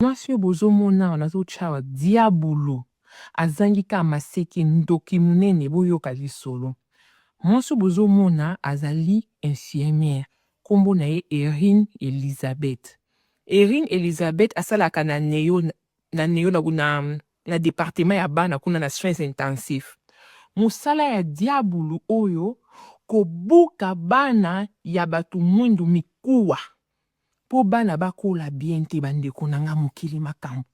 Mwasi oyo bozomona nazochawa diabolo azangi ka maseke ndoki munene boyoka lisolo. Mwasi oyo bozomona azali infirmière kombo na ye Erin Elizabeth. Erin Elizabeth asalaka na neyo na département ya bana kuna na soins intensifs. Mosala ya diabolo oyo kobuka bana ya batu mwindu mikuwa. Po bana bakola bien te bandeko nanga mokili makambo.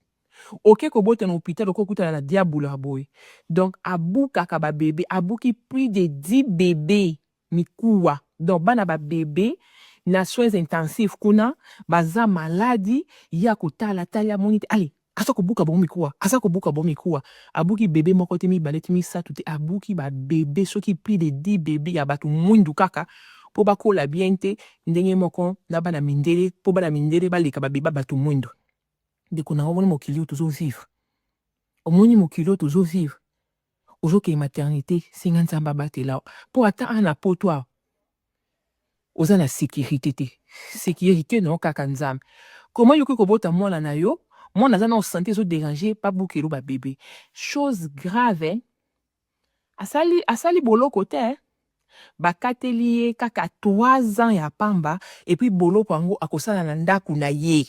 Oke kobota na hôpital okokuta na diabolo aboye. Donc abukaka ba bébé, abuki plus de 10 bébés mikuwa. Donc bana ba bébé na soins intensifs kuna baza maladi ya kotala tala monite. Allez, asa kobuka bo mikuwa, asa kobuka bo mikuwa. Abuki bébé moko te mi baleti mi satu te abuki ba bébé soki plus de 10 bébés ya batu mwindu kaka. Po bakola bien te ndenge moko na bana mindele po bana mindele baleka babeba batu mwindu. Ndeko na omoni mokili oyo tozo vivre. Omoni mokili oyo tozo vivre. Ozoke maternité singa nzamba batela. Po ata ana poto awa. Oza na sécurité te. Sécurité non kaka nzambe. Comment yoki kobota mwana na yo? Mwana za na santé zo déranger pa bukelo ba bébé. Chose grave, hein? Asali boloko te, hein? Bakateli ye kaka 3 ans ya pamba et puis boloko ango akosala na ndaku na ye.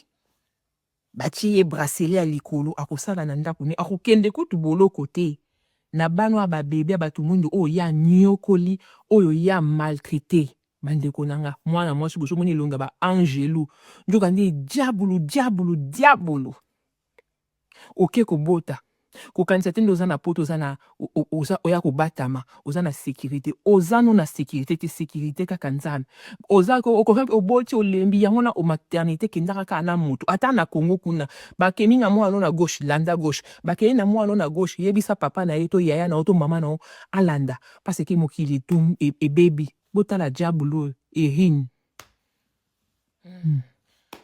Bati ye bracelet ya likolo akosala na ndaku ne akokende kutu boloko te. Na bana ba bébé batu mundu oyo ya nyokoli oyo ya maltraité. Bandeko nanga mwana mwasi boso moni longa ba angelu. Njoka ndi diabolo. Oke kobota. Kokanisa te oza na poto oza na oya kobatama oza na sécurité oza no na sécurité te sécurité kaka nzambe oza oboti olembi yango na maternité kendaka kaka na moto ata na Congo kuna bakemi na mwana na gauche landa gauche bakemi na mwana na gauche yebisa papa na ye to yaya na to mama na alanda parce que mokili tum e baby botala diabolo Erin.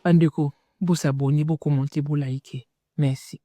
Bandeko bo s'abonner bo commenter bo like. Merci.